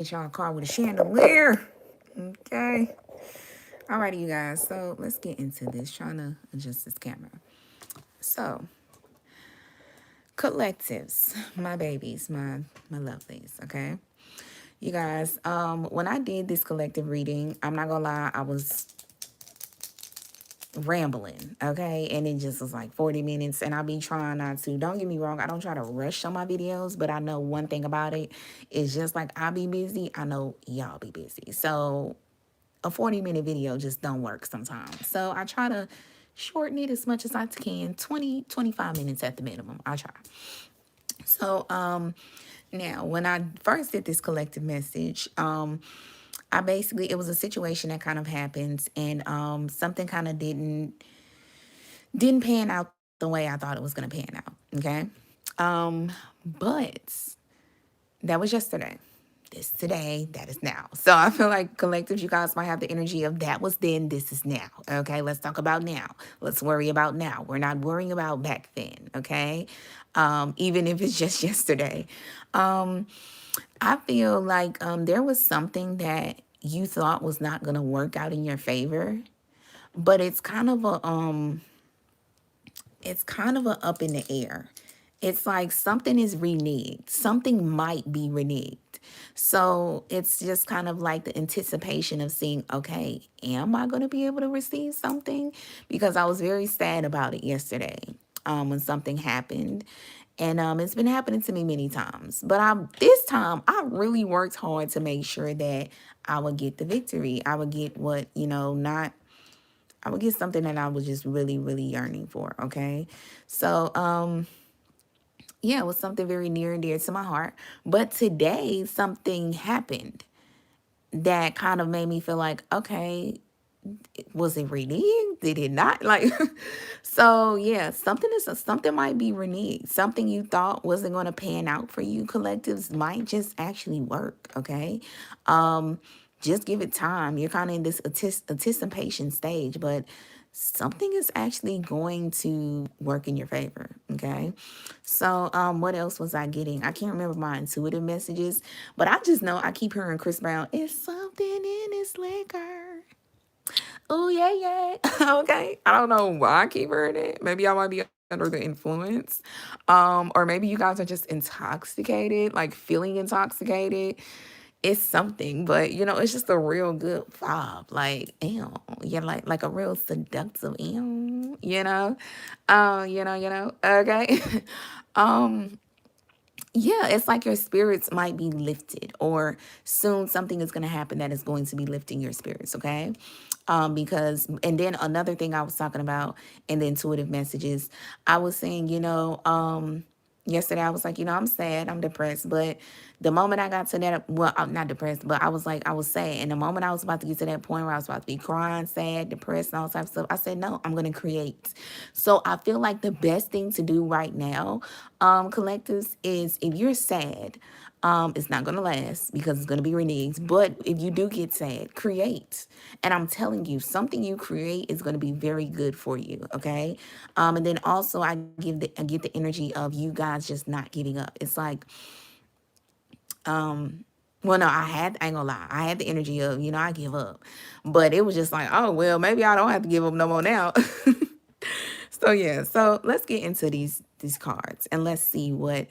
Get y'all a car with a chandelier. Okay. Alrighty, you guys. So let's get into this. Trying to adjust this camera. So, collectives, my babies, my lovelies. Okay. You guys, when I did this collective reading, I'm not gonna lie, I was rambling, okay? And it just was like 40 minutes, and I'll be trying not to. Don't get me wrong, I don't try to rush on my videos, but I know one thing about it is just like I be busy, I know y'all be busy. So a 40-minute video just don't work sometimes. So I try to shorten it as much as I can, 20, 25 minutes at the minimum. I try. So now when I first did this collective message, I basically, it was a situation that kind of happens, and something kind of didn't pan out the way I thought it was going to pan out. Okay. But that was yesterday. This today, that is now. So I feel like collectives, you guys might have the energy of that was then, this is now. Okay, let's talk about now. Let's worry about now. We're not worrying about back then. Okay, even if it's just yesterday. I feel like there was something that you thought was not gonna work out in your favor, but it's kind of a up in the air. It's like something is reneged. Something might be reneged. So it's just kind of like the anticipation of seeing, okay, am I going to be able to receive something? Because I was very sad about it yesterday when something happened. And it's been happening to me many times. But this time, I really worked hard to make sure that I would get the victory. I would get what, not I would get something that I was just really, really yearning for, okay? So, yeah, it was something very near and dear to my heart. But today, something happened that kind of made me feel like, okay, was it reneged? Did it not? Like, so yeah, something might be reneged. Something you thought wasn't going to pan out for you, collectives, might just actually work, okay? Just give it time. You're kind of in this anticipation stage, but something is actually going to work in your favor, okay? So what else was I getting? I can't remember my intuitive messages, but I just know I keep hearing Chris Brown, it's something in this liquor. Oh, yeah, yeah. Okay. I don't know why I keep hearing it. Maybe I might be under the influence. Or maybe you guys are just intoxicated, like feeling intoxicated. It's something, but it's just a real good vibe. Like, ew. Yeah, like a real seductive ew. Okay. um yeah, it's like your spirits might be lifted, or soon something is going to happen that is going to be lifting your spirits, okay? Because, and then another thing I was talking about in the intuitive messages, I was saying, yesterday I was like, I'm sad, I'm depressed, but the moment I got to that, well, I'm not depressed, but I was like, I was sad. And the moment I was about to get to that point where I was about to be crying, sad, depressed, and all types of stuff, I said, no, I'm going to create. So I feel like the best thing to do right now, collectives, is if you're sad, it's not going to last because it's going to be reneged. But if you do get sad, create. And I'm telling you, something you create is going to be very good for you, okay? And then also I get the energy of you guys just not giving up. It's like, well, no, I ain't gonna lie, I had the energy of, I give up. But it was just like, oh, well, maybe I don't have to give up no more now. So yeah, so let's get into these cards and let's see what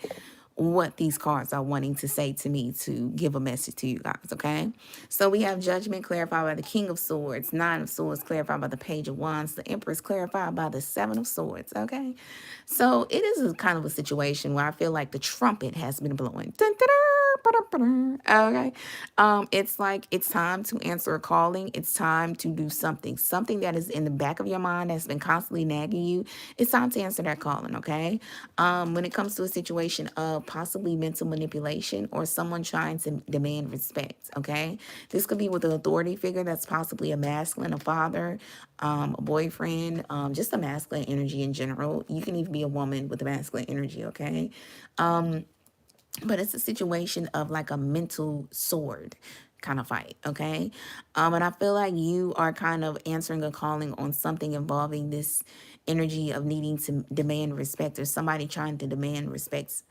these cards are wanting to say to me to give a message to you guys, okay? So we have Judgment clarified by the King of Swords, Nine of Swords clarified by the Page of Wands, the Empress clarified by the Seven of Swords, okay? So it is a kind of a situation where I feel like the trumpet has been blowing. Dun, dun, dun. Okay. It's like it's time to answer a calling. It's time to do something that is in the back of your mind that's been constantly nagging you. It's time to answer that calling. Okay. When it comes to a situation of possibly mental manipulation or someone trying to demand respect. Okay. This could be with an authority figure that's possibly a masculine, a father, a boyfriend, just a masculine energy in general. You can even be a woman with a masculine energy. Okay. But it's a situation of like a mental sword kind of fight, okay? And I feel like you are kind of answering a calling on something involving this energy of needing to demand respect, or somebody trying to demand respect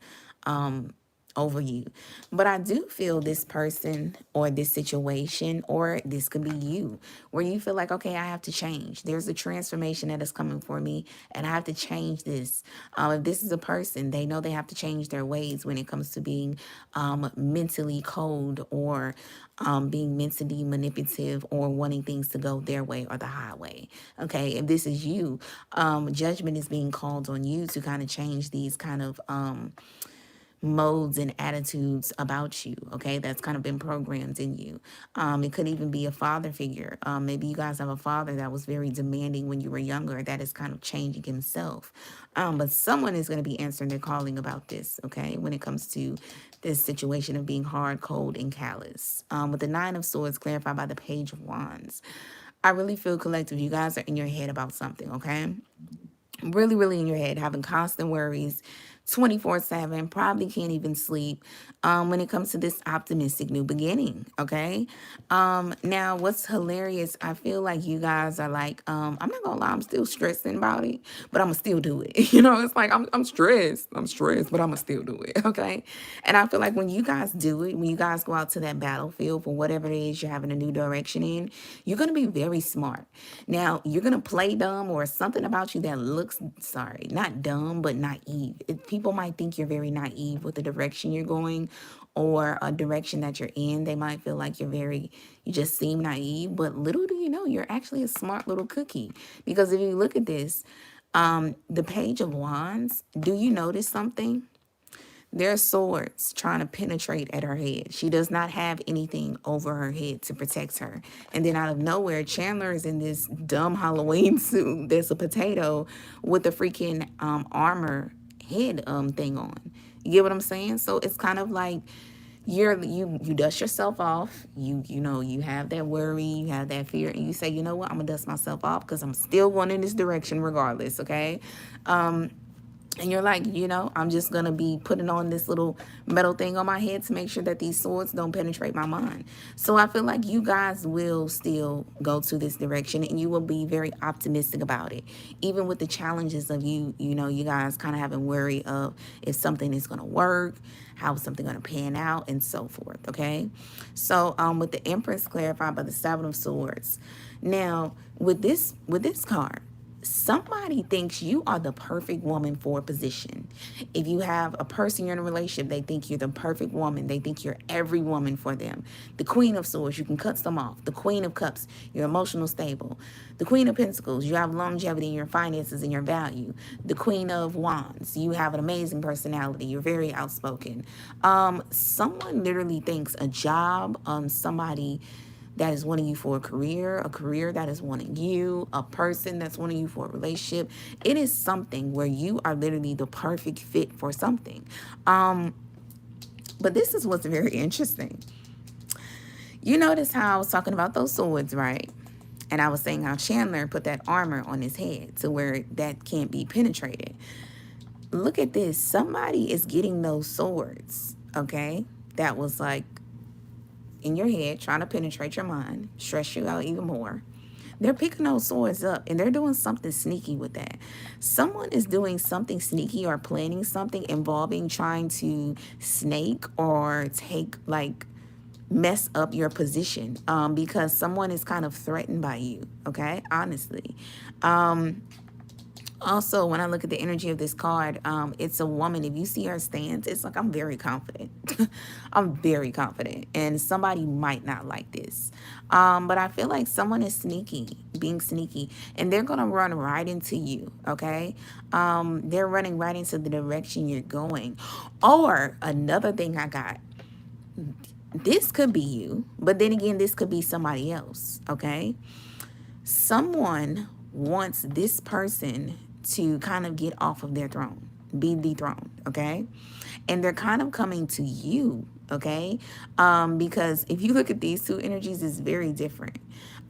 over you. But I do feel this person or this situation, or this could be you, where you feel like, okay, I have to change. There's a transformation that is coming for me, and I have to change this. If this is a person, they know they have to change their ways when it comes to being mentally cold, or being mentally manipulative, or wanting things to go their way or the highway. Okay, if this is you, judgment is being called on you to kind of change these kind of modes and attitudes about you. Okay, that's kind of been programmed in you. It could even be a father figure. Maybe you guys have a father that was very demanding when you were younger, that is kind of changing himself. But someone is going to be answering their calling about this, okay, when it comes to this situation of being hard, cold, and callous. With the Nine of Swords clarified by the Page of Wands, I really feel, collective, you guys are in your head about something, okay? Really, really in your head, having constant worries, 24/7, probably can't even sleep when it comes to this optimistic new beginning, okay? Now, what's hilarious, I feel like you guys are like, I'm not gonna lie, I'm still stressing about it, but I'm gonna still do it. You know, it's like, I'm stressed, but I'm gonna still do it, okay? And I feel like when you guys do it, when you guys go out to that battlefield for whatever it is you're having a new direction in, you're gonna be very smart. Now, you're gonna play dumb, or something about you that looks, sorry, not dumb, but naive. People might think you're very naive with the direction you're going, or a direction that you're in. They might feel like you just seem naive, but little do you know, you're actually a smart little cookie. Because if you look at this, the Page of Wands, do you notice something? There are swords trying to penetrate at her head. She does not have anything over her head to protect her. And then out of nowhere, Chandler is in this dumb Halloween suit that's a potato with a freaking armor head thing on. You get what I'm saying? So it's kind of like you dust yourself off. You know, you have that worry, you have that fear, and you say, you know what, I'm gonna dust myself off because I'm still going in this direction regardless, okay? And you're like, you know, I'm just going to be putting on this little metal thing on my head to make sure that these swords don't penetrate my mind. So I feel like you guys will still go to this direction, and you will be very optimistic about it. Even with the challenges of you know, you guys kind of having worry of if something is going to work, how is something going to pan out, and so forth, okay? So with the Empress clarified by the Seven of Swords. Now, with this card, somebody thinks you are the perfect woman for a position. If you have a person you're in a relationship, they think you're the perfect woman. They think you're every woman for them. The Queen of Swords, you can cut them off. The Queen of Cups, you're emotional stable. The Queen of Pentacles, you have longevity in your finances and your value. The Queen of Wands, you have an amazing personality. You're very outspoken. Someone literally thinks a job, somebody that is wanting you for a career that is wanting you, a person that's wanting you for a relationship. It is something where you are literally the perfect fit for something. But this is what's very interesting. You notice how I was talking about those swords, right? And I was saying how Chandler put that armor on his head to where that can't be penetrated. Look at this. Somebody is getting those swords, okay? That was like in your head, trying to penetrate your mind, stress you out even more. They're picking those swords up, and they're doing something sneaky with that. Someone is doing something sneaky or planning something involving trying to snake or mess up your position, because someone is kind of threatened by you, okay? Honestly. Also, when I look at the energy of this card, it's a woman. If you see her stance, it's like, I'm very confident. I'm very confident. And somebody might not like this. But I feel like someone is being sneaky. And they're going to run right into you, okay? They're running right into the direction you're going. Or another thing I got, this could be you. But then again, this could be somebody else, okay? Someone wants this person to kind of get off of their throne, be dethroned, okay? And they're kind of coming to you, okay? Because if you look at these two energies, it's very different.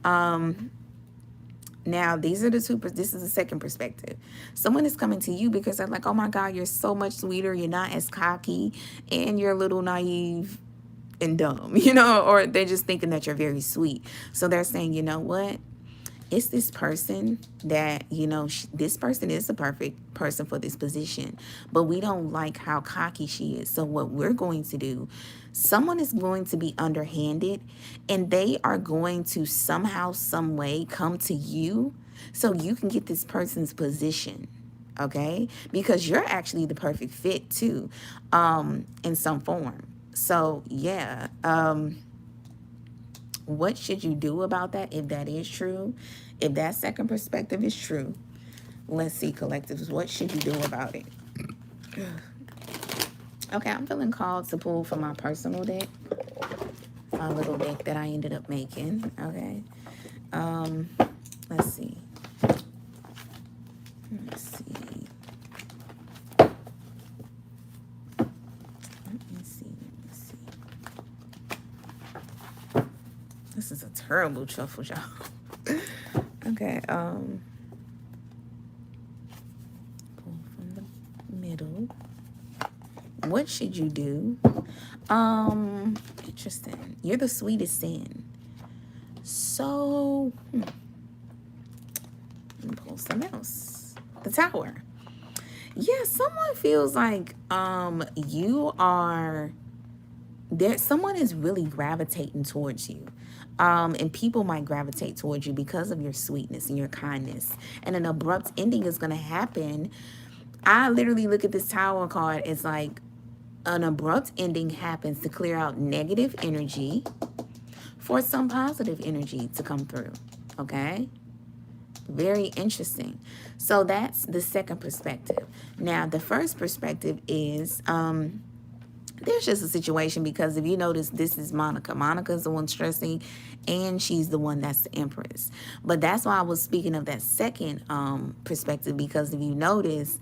Now, these are the two, this is the second perspective. Someone is coming to you because they're like, oh my God, you're so much sweeter. You're not as cocky, and you're a little naive and dumb, you know, or they're just thinking that you're very sweet. So they're saying, you know what? it's this person that, you know, this person is the perfect person for this position, but we don't like how cocky she is. So what we're going to do, someone is going to be underhanded, and they are going to somehow, some way come to you so you can get this person's position. Okay, because you're actually the perfect fit too, in some form. So yeah, what should you do about that if that is true? If that second perspective is true, let's see, collectives, what should you do about it? Okay, I'm feeling called to pull from my personal deck, my little deck that I ended up making. Okay, let's see. Let's see. This is a terrible shuffle, y'all. Okay, pull from the middle. What should you do? Interesting. You're the sweetest sin. So, let me pull something else. The Tower. Yeah, someone feels like you are there. Someone is really gravitating towards you. And people might gravitate towards you because of your sweetness and your kindness. And an abrupt ending is going to happen. I literally look at this Tower card. It's like an abrupt ending happens to clear out negative energy for some positive energy to come through. Okay? Very interesting. So that's the second perspective. Now, the first perspective is there's just a situation, because if you notice, this is Monica. Monica's the one stressing, and she's the one that's the Empress. But that's why I was speaking of that second perspective, because if you notice,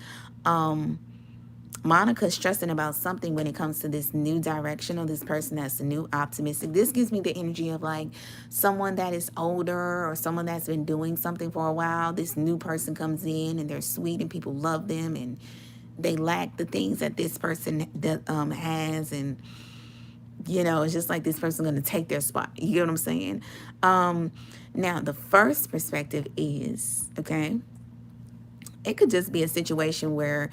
Monica's stressing about something when it comes to this new direction, or this person that's the new optimistic. This gives me the energy of like someone that is older, or someone that's been doing something for a while. This new person comes in and they're sweet and people love them, and they lack the things that this person has, and you know, it's just like this person going to take their spot. You get what I'm saying? Now, the first perspective is, okay, it could just be a situation where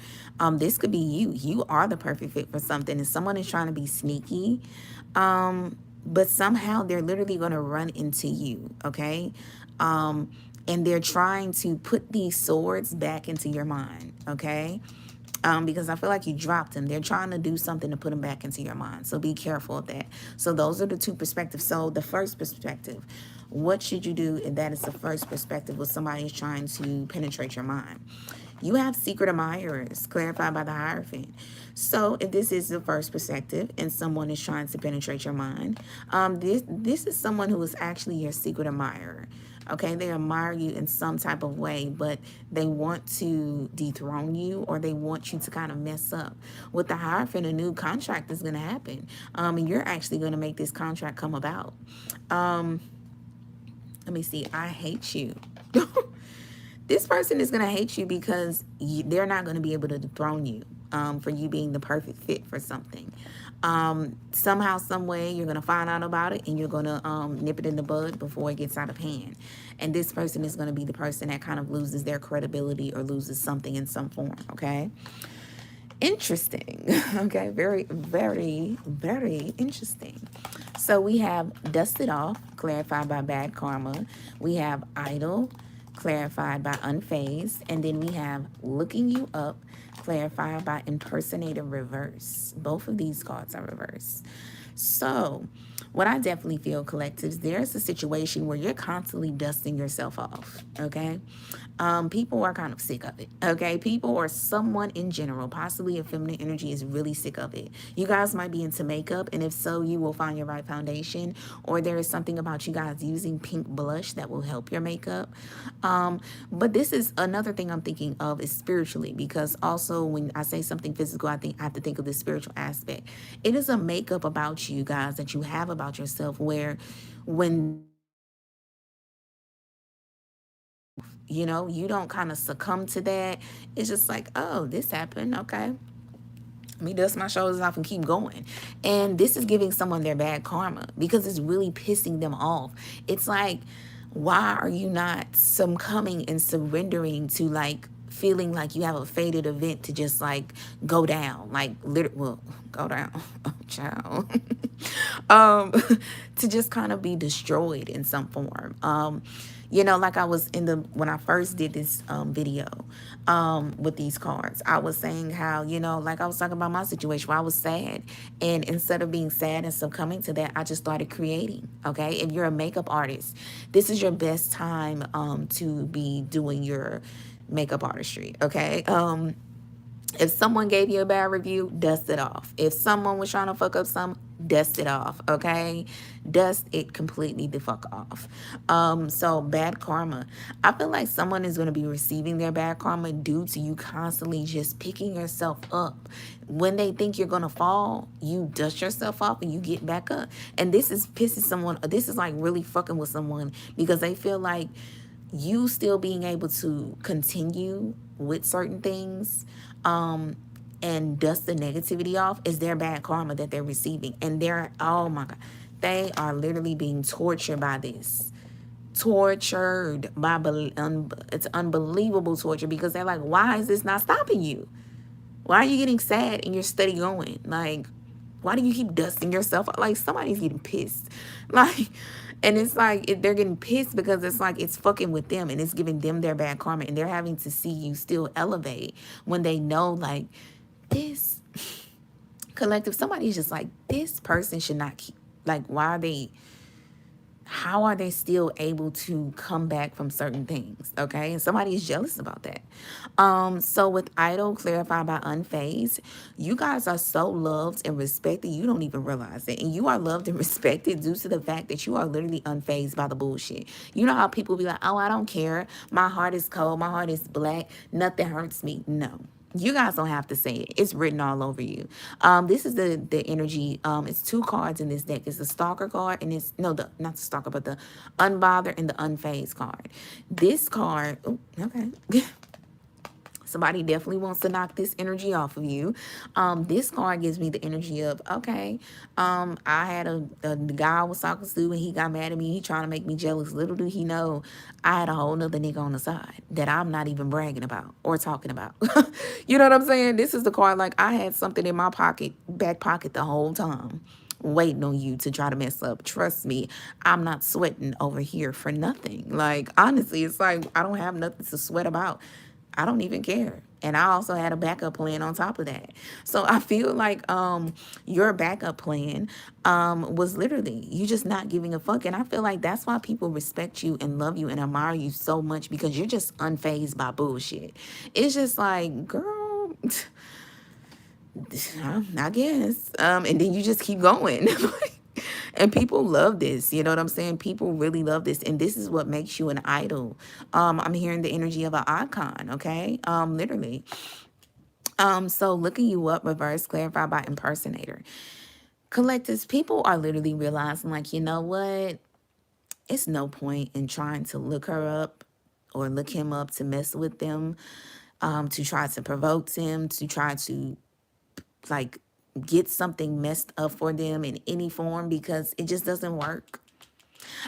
this could be you. You are the perfect fit for something, and someone is trying to be sneaky, but somehow they're literally going to run into you, okay? And they're trying to put these swords back into your mind, okay? Because I feel like you dropped them. They're trying to do something to put them back into your mind. So be careful of that. So those are the two perspectives. So the first perspective, what should you do if that is the first perspective with somebody who's trying to penetrate your mind? You have secret admirers, clarified by the Hierophant. So if this is the first perspective and someone is trying to penetrate your mind, this is someone who is actually your secret admirer. Okay, they admire you in some type of way, but they want to dethrone you, or they want you to kind of mess up. With the Hierophant, a new contract is going to happen, and you're actually going to make this contract come about. Let me see. I hate you. This person is going to hate you because they're not going to be able to dethrone you for you being the perfect fit for something. Somehow, some way, you're going to find out about it, and you're going to nip it in the bud before it gets out of hand. And this person is going to be the person that kind of loses their credibility or loses something in some form, okay? Interesting. Okay, very, very, very interesting. So we have Dusted Off, clarified by Bad Karma. We have Idle, clarified by Unfazed. And then we have Looking You Up, clarified by Impersonator Reverse. Both of these cards are reversed. So what I definitely feel, collectives, there's a situation where you're constantly dusting yourself off, okay? People are kind of sick of it, okay? People, or someone in general, possibly a feminine energy, is really sick of it. You guys might be into makeup, and if so, you will find your right foundation, or there is something about you guys using pink blush that will help your makeup. But this is another thing I'm thinking of is spiritually, because also when I say something physical, I have to think of the spiritual aspect. It is a makeup about you guys that you have about yourself, where when you know, you don't kind of succumb to that. It's just like, oh, this happened. Okay. Let me dust my shoulders off and keep going. And this is giving someone their bad karma because it's really pissing them off. It's like, Why are you not succumbing and surrendering to like feeling like you have a fated event to just like go down, like literally, well, go down, oh, child, um, to just kind of be destroyed in some form. You know, like I was in the, when I first did this video with these cards, I was saying how, you know, like I was talking about my situation where I was sad. And instead of being sad and succumbing to that, I just started creating. Okay. If you're a makeup artist, this is your best time to be doing your makeup artistry. Okay. If someone gave you a bad review, dust it off. If someone was trying to fuck up some, dust it off, okay? Dust it completely the fuck off. So bad karma. I feel like someone is going to be receiving their bad karma due to you constantly just picking yourself up. When they think you're going to fall, you dust yourself off and you get back up. And this is pissing someone, this is like really fucking with someone because they feel like you still being able to continue with certain things and dust the negativity off is their bad karma that they're receiving. And they're, oh my God, they are literally being tortured by this. Tortured by, it's unbelievable torture because they're like, why is this not stopping you? Why are you getting sad and you're steady going? Like, why do you keep dusting yourself? Like, somebody's getting pissed. Like, and it's like, they're getting pissed because it's like, it's fucking with them and it's giving them their bad karma. And they're having to see you still elevate when they know, like, this collective, somebody's just like, this person should not keep, like, why are they, how are they still able to come back from certain things? Okay. And somebody is jealous about that. So with idol clarified by unfazed, you guys are so loved and respected. You don't even realize it. And you are loved and respected due to the fact that you are literally unfazed by the bullshit. You know how people be like, oh, I don't care. My heart is cold. My heart is black. Nothing hurts me. No. You guys don't have to say it. It's written all over you. This is the energy. It's two cards in this deck. It's the Stalker card and it's, no, the not the Stalker, but the Unbothered and the Unfazed card. This card, oh, okay. Somebody definitely wants to knock this energy off of you. This card gives me the energy of, okay, I had a guy I was talking to and he got mad at me. He trying to make me jealous. Little do he know, I had a whole nother nigga on the side that I'm not even bragging about or talking about. You know what I'm saying? This is the card like I had something in my pocket, back pocket the whole time, waiting on you to try to mess up. Trust me, I'm not sweating over here for nothing. Like, honestly, it's like I don't have nothing to sweat about. I don't even care. And I also had a backup plan on top of that. So I feel like your backup plan was literally you just not giving a fuck. And I feel like that's why people respect you and love you and admire you so much because you're just unfazed by bullshit. It's just like, girl, I guess. And then you just keep going. And people love this. You know what I'm saying? People really love this. And this is what makes you an idol. I'm hearing the energy of an icon, okay? Literally. So looking you up, reverse clarified by impersonator. Collectives, people are literally realizing, like, you know what? It's no point in trying to look her up or look him up to mess with them, to try to provoke them, to try to, like, get something messed up for them in any form because it just doesn't work.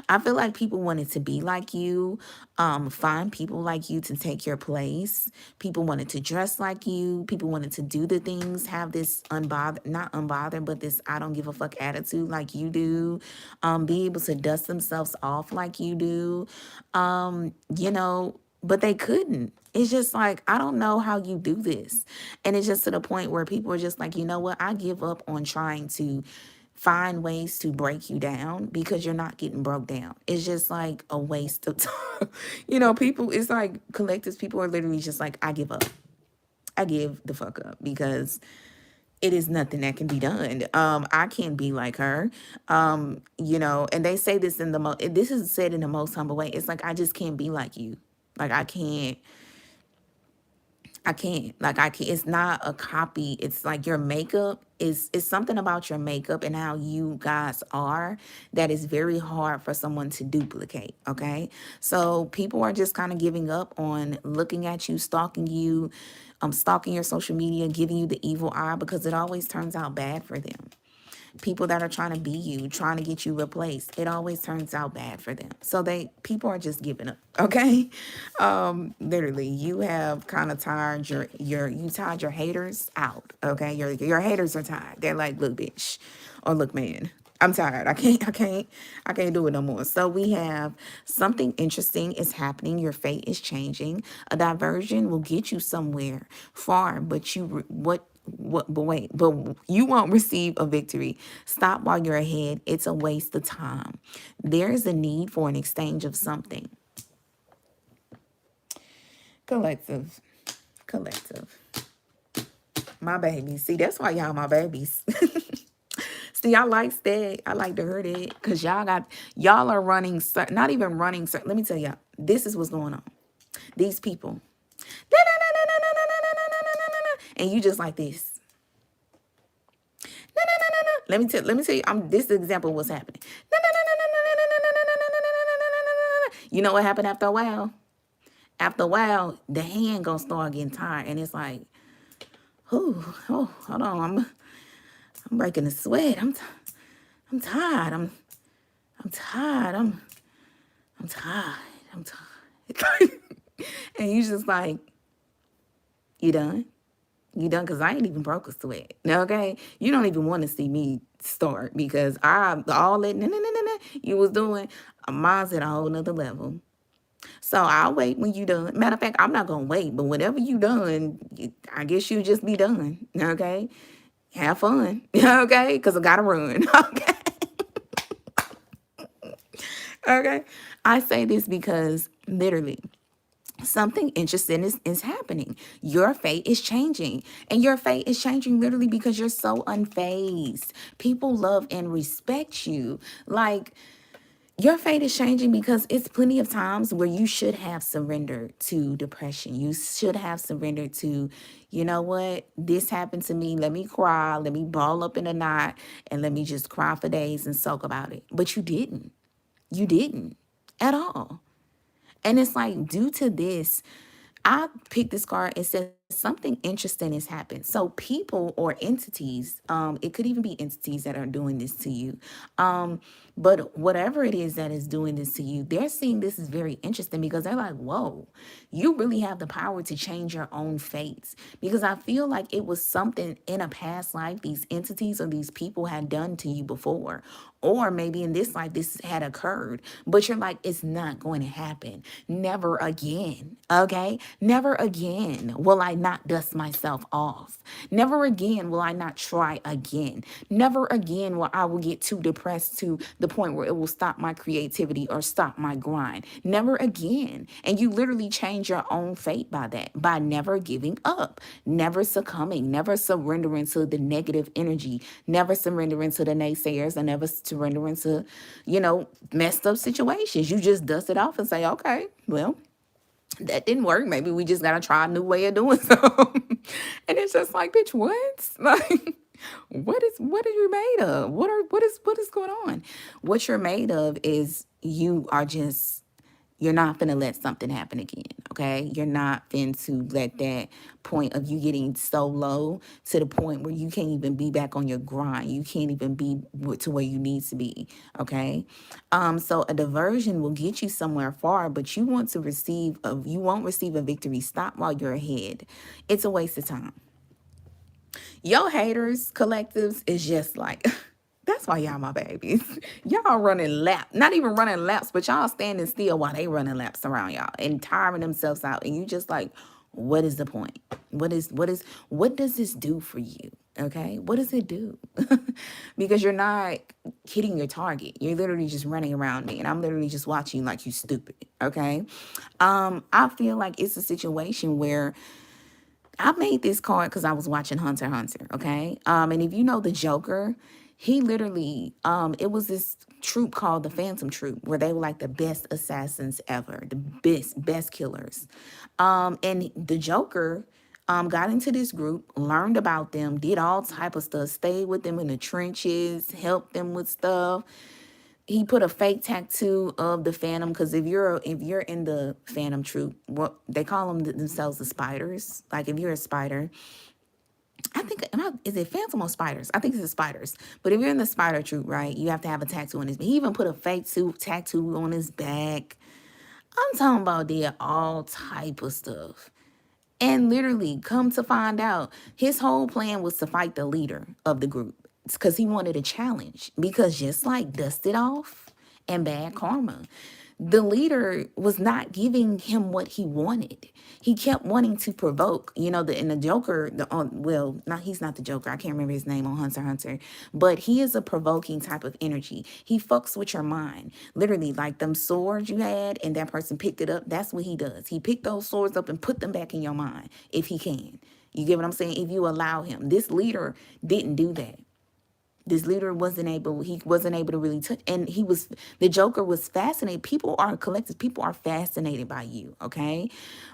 I feel like people wanted to be like you, find people like you to take your place. People wanted to dress like you. People wanted to do the things, have this not unbothered, but this I don't give a fuck attitude like you do. Be able to dust themselves off like you do. You know, but they couldn't. It's just like, I don't know how you do this. And it's just to the point where people are just like, you know what? I give up on trying to find ways to break you down because you're not getting broke down. It's just like a waste of time. You know, people, it's like collectives, people are literally just like, I give up. I give the fuck up because it is nothing that can be done. I can't be like her. You know, and they say this in the this is said in the most humble way. It's like, I just can't be like you. Like, I can't. Like, I can't. It's not a copy. It's like your makeup is something about your makeup and how you guys are that is very hard for someone to duplicate. Okay. So people are just kind of giving up on looking at you, stalking you, stalking your social media, giving you the evil eye because it always turns out bad for them. people that are trying to be you, trying to get you replaced, it always turns out bad for them. So people are just giving up, okay? Literally, you have kind of tired you tired your haters out, okay? Your haters are tired. They're like, look, bitch, or look, man, I'm tired. I can't do it no more. So we have something interesting is happening. Your fate is changing. A diversion will get you somewhere far, but but you won't receive a victory. Stop while you're ahead. It's a waste of time. There is a need for an exchange of something. Collective. My babies. See, that's why y'all my babies. See, I like that. I like to hear that because y'all are running, not even running. Let me tell y'all, this is what's going on. These people, and you just like this. Let me tell you, this is the example of what's happening. You know what happened after a while? After a while, the hand gonna start getting tired, and it's like, oh, hold on, I'm breaking a sweat. I'm tired. I'm tired. I'm tired. And you just like, you done? You done? Because I ain't even broke a sweat. Okay? You don't even want to see me start because all that you was doing, mine's at a whole nother level. So I'll wait when you done. Matter of fact, I'm not going to wait. But whenever you done, I guess you just be done. Okay? Have fun, okay? Because I got to run, okay? Okay? I say this because literally something interesting is happening. Your fate is changing. And your fate is changing literally because you're so unfazed. People love and respect you. Like, your fate is changing because it's plenty of times where you should have surrendered to depression. You should have surrendered to, you know what, this happened to me. Let me cry. Let me ball up in a knot and let me just cry for days and sulk about it. But you didn't. You didn't at all. And it's like, due to this, I picked this card. It says something interesting has happened. So people or entities, it could even be entities that are doing this to you. But whatever it is that is doing this to you, they're seeing this is very interesting because they're like, whoa, you really have the power to change your own fates. Because I feel like it was something in a past life these entities or these people had done to you before. Or maybe in this life, this had occurred, but you're like, it's not going to happen. Never again. Okay? Never again will I not dust myself off. Never again will I not try again. Never again will I will get too depressed to the point where it will stop my creativity or stop my grind. Never again. And you literally change your own fate by that, by never giving up, never succumbing, never surrendering to the negative energy, never surrendering to the naysayers, and never surrendering to, messed up situations. You just dust it off and say, okay, well, that didn't work. Maybe we just gotta try a new way of doing something. And it's just like, bitch, what? Like, what are you made of? What is going on? What you're made of is you're not finna let something happen again, okay? You're not finna let that point of you getting so low to the point where you can't even be back on your grind. You can't even be to where you need to be, okay? So a diversion will get you somewhere far, but you won't receive a victory. Stop while you're ahead. It's a waste of time. Your haters, collectives, is just like... That's why y'all my babies. Y'all running laps. Not even running laps, but y'all standing still while they running laps around y'all and tiring themselves out. And you just like, what is the point? What does this do for you? Okay? What does it do? Because you're not hitting your target. You're literally just running around me. And I'm literally just watching like you stupid. Okay? I feel like it's a situation where I made this card because I was watching Hunter x Hunter. Okay? And if you know the Joker, he literally, it was this troop called the Phantom Troop, where they were like the best assassins ever, the best killers. And the Joker got into this group, learned about them, did all type of stuff, stayed with them in the trenches, helped them with stuff. He put a fake tattoo of the Phantom, because if you're in the Phantom Troop, what they call themselves the spiders. Like if you're a spider, I think, is it Phantom or Spiders? I think it's the Spiders. But if you're in the Spider troop, right, you have to have a tattoo on his back. He even put a fake tattoo on his back. I'm talking about did all type of stuff. And literally, come to find out, his whole plan was to fight the leader of the group. It's because he wanted a challenge. Because just like Dusted Off and Bad Karma, the leader was not giving him what he wanted. He kept wanting to provoke, you know, and the Joker, well, not he's not the Joker. I can't remember his name on Hunter x Hunter, but he is a provoking type of energy. He fucks with your mind. Literally, like them swords you had and that person picked it up. That's what he does. He picked those swords up and put them back in your mind if he can. You get what I'm saying? If you allow him. This leader didn't do that. This leader he wasn't able to really touch, and the Joker was fascinated. People are collectors, people are fascinated by you, okay?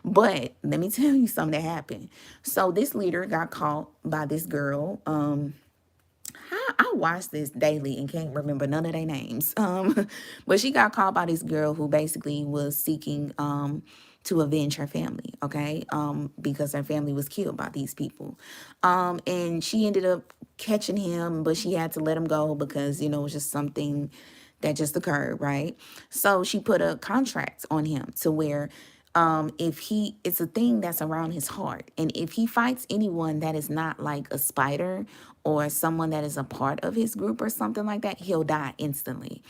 But let me tell you something that happened. So this leader got caught by this girl. I watch this daily and can't remember none of their names. But she got caught by this girl who basically was seeking to avenge her family, okay? Because her family was killed by these people. And she ended up catching him, but she had to let him go because, you know, it was just something that just occurred, right? So she put a contract on him to where it's a thing that's around his heart. And if he fights anyone that is not like a spider or someone that is a part of his group or something like that, he'll die instantly.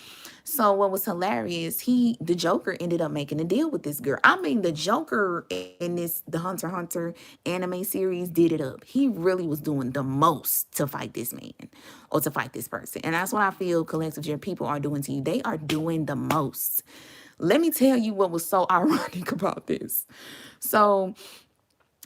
So what was hilarious, the Joker ended up making a deal with this girl. I mean, the Joker in the Hunter x Hunter anime series did it up. He really was doing the most to fight this man or to fight this person. And that's what I feel collective your people are doing to you. They are doing the most. Let me tell you what was so ironic about this. So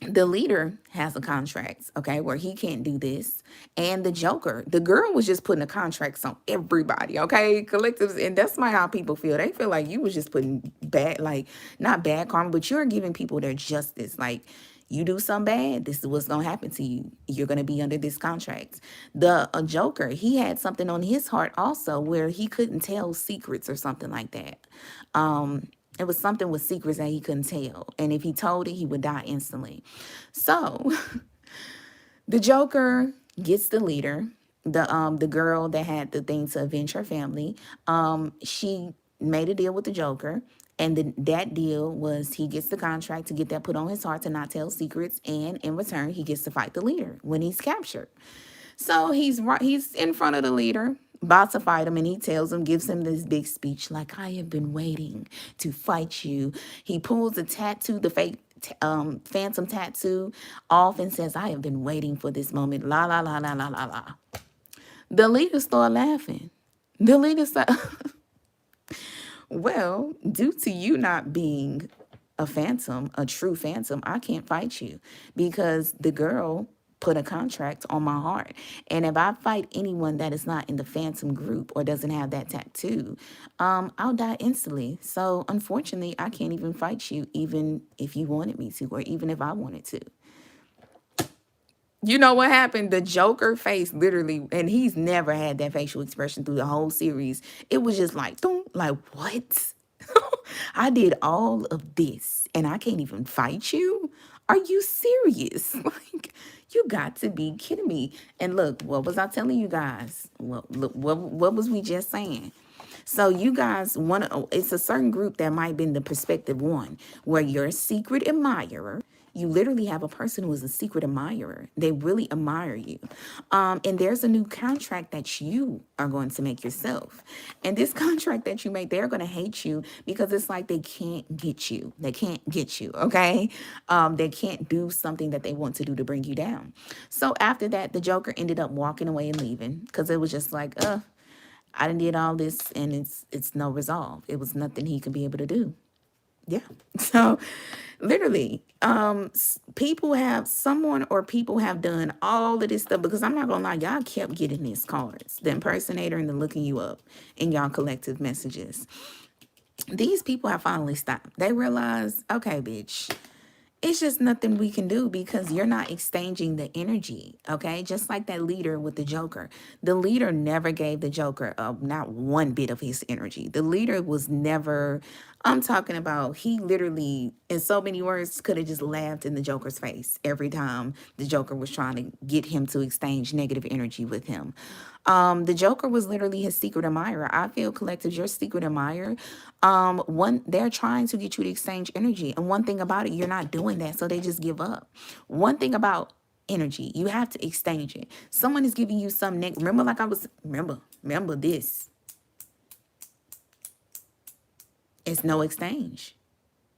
the leader has a contract, okay, where he can't do this. And the Joker, the girl was just putting the contracts on everybody, okay? Collectives, and that's how people feel. They feel like you was just putting not bad karma, but you're giving people their justice. Like, you do something bad, this is what's going to happen to you. You're going to be under this contract. The Joker, he had something on his heart also where he couldn't tell secrets or something like that. It was something with secrets that he couldn't tell. And if he told it, he would die instantly. So the Joker gets the leader, the girl that had the thing to avenge her family. She made a deal with the Joker. And that deal was he gets the contract to get that put on his heart to not tell secrets. And in return, he gets to fight the leader when he's captured. So he's in front of the leader, about to fight him, and he gives him this big speech like, I have been waiting to fight you. He pulls the tattoo, the fake phantom tattoo off and says, I have been waiting for this moment. La, la, la, la, la, la, la. The leader started laughing. The leader said, well, due to you not being a phantom, a true phantom, I can't fight you because the girl put a contract on my heart. And if I fight anyone that is not in the phantom group or doesn't have that tattoo, I'll die instantly. So unfortunately, I can't even fight you, even if you wanted me to, or even if I wanted to. You know what happened? The Joker face literally, and he's never had that facial expression through the whole series. It was just like, what? I did all of this and I can't even fight you? Are you serious? Like, you got to be kidding me. And look, what was I telling you guys? Well, look, what was we just saying? So you guys it's a certain group that might be in the perspective one, where you're a secret admirer. You literally have a person who is a secret admirer. They really admire you. And there's a new contract that you are going to make yourself. And this contract that you make, they're going to hate you because it's like they can't get you. They can't get you, okay? They can't do something that they want to do to bring you down. So after that, the Joker ended up walking away and leaving because it was just like, I done did all this and it's no resolve. It was nothing he could be able to do. Yeah. So literally, people have done all of this stuff because I'm not gonna lie, y'all kept getting these cards, the impersonator and the looking you up in y'all collective messages. These people have finally stopped. They realize, okay, bitch, it's just nothing we can do because you're not exchanging the energy, okay? Just like that leader with the Joker. The leader never gave the Joker not one bit of his energy. The leader was never, I'm talking about, he literally, in so many words, could have just laughed in the Joker's face every time the Joker was trying to get him to exchange negative energy with him. The Joker was literally his secret admirer. I feel collective, your secret admirer. One, they're trying to get you to exchange energy. And one thing about it, you're not doing that. So they just give up. One thing about energy, you have to exchange it. Someone is giving you some remember, like I was, remember this. It's no exchange.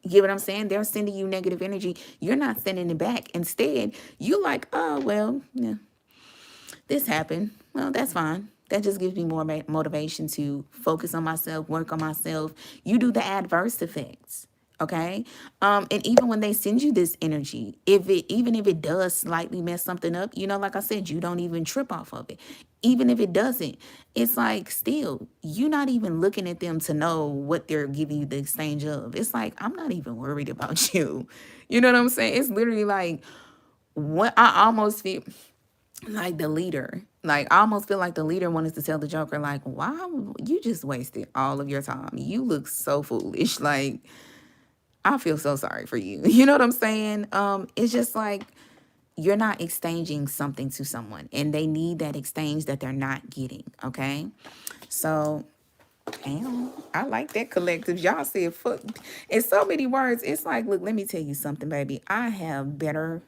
You get what I'm saying? They're sending you negative energy. You're not sending it back. Instead, you like, oh, well, yeah, this happened. Well, that's fine. That just gives me more motivation to focus on myself, work on myself. You do the adverse effects. Okay. And even when they send you this energy, even if it does slightly mess something up, you know, like I said, you don't even trip off of it. Even if it doesn't, it's like still, you're not even looking at them to know what they're giving you the exchange of. It's like, I'm not even worried about you. You know what I'm saying? It's literally like what I almost feel like the leader. Like, I almost feel like the leader wanted to tell the Joker, like, why you just wasted all of your time. You look so foolish. Like, I feel so sorry for you. You know what I'm saying? It's just like you're not exchanging something to someone and they need that exchange that they're not getting. Okay. So damn, I like that collective. Y'all said fuck. In so many words, it's like, look, let me tell you something, baby. I have better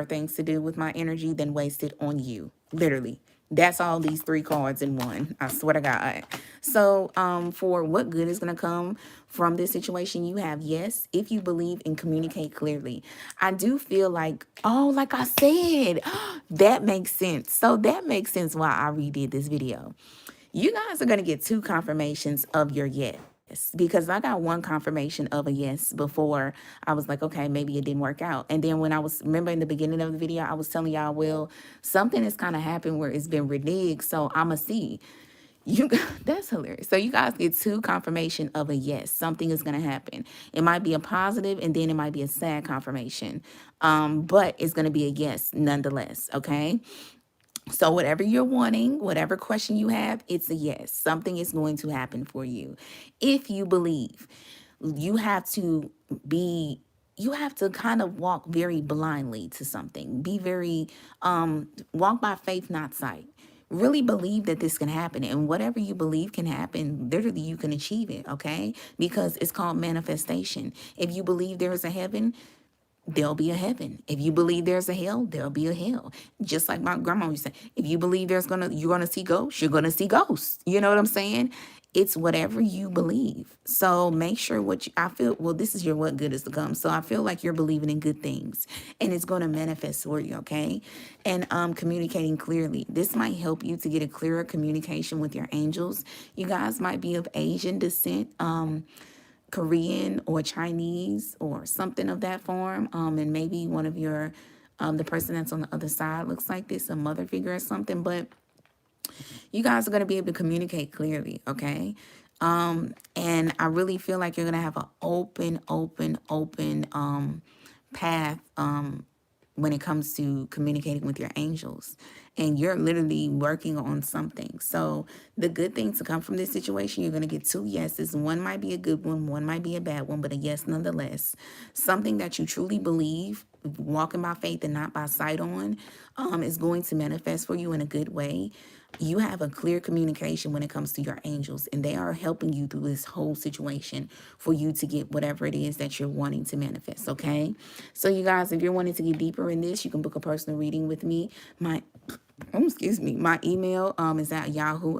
things to do with my energy than waste it on you. Literally. That's all these three cards in one. I swear to God. So, for what good is gonna come from this situation, you have yes, if you believe and communicate clearly. I do feel like, oh, like I said, that makes sense. So that makes sense why I redid this video. You guys are going to get two confirmations of your yes, because I got one confirmation of a yes before I was like, okay, maybe it didn't work out. And then when I was, remember in the beginning of the video, I was telling y'all, well, something has kind of happened where it's been reneged. So I'm going to see. That's hilarious. So you guys get two confirmation of a yes. Something is going to happen. It might be a positive and then it might be a sad confirmation. But it's going to be a yes nonetheless. Okay. So whatever you're wanting, whatever question you have, it's a yes. Something is going to happen for you. If you believe, you have to be, you have to kind of walk very blindly to something. Be very, walk by faith, not sight. Really believe that this can happen. And whatever you believe can happen, literally you can achieve it, okay? Because it's called manifestation. If you believe there is a heaven, there'll be a heaven. If you believe there's a hell, there'll be a hell. Just like my grandma used to say, if you believe you're gonna see ghosts, you're gonna see ghosts. You know what I'm saying? It's whatever you believe. So make sure I feel, well, this is your what good is to come. So I feel like you're believing in good things and it's going to manifest for you. Okay. And communicating clearly. This might help you to get a clearer communication with your angels. You guys might be of Asian descent. Korean or Chinese or something of that form. And maybe one of your, the person that's on the other side looks like this, a mother figure or something. But you guys are going to be able to communicate clearly, okay? And I really feel like you're going to have an open path when it comes to communicating with your angels. And you're literally working on something. So the good thing to come from this situation, you're going to get two yeses. One might be a good one might be a bad one, but a yes nonetheless. Something that you truly believe, walking by faith and not by sight on, is going to manifest for you in a good way. You have a clear communication when it comes to your angels, and they are helping you through this whole situation for you to get whatever it is that you're wanting to manifest, okay? So you guys, if you're wanting to get deeper in this, you can book a personal reading with me. My email is at Yahoo.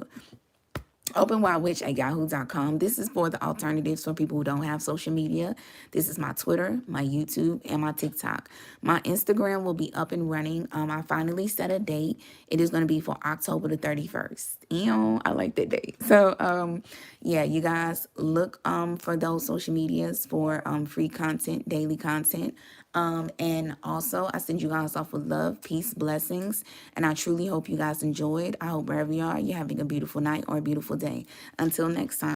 Openwidewitch@yahoo.com. This is for the alternatives for people who don't have social media. This is my Twitter, my YouTube, and my TikTok. My Instagram will be up and running. I finally set a date. It is going to be for October the 31st. I like that date. So, yeah, you guys look for those social medias for free content, daily content. And also, I send you guys off with love, peace, blessings. And I truly hope you guys enjoyed. I hope wherever you are, you're having a beautiful night or a beautiful day. Until next time.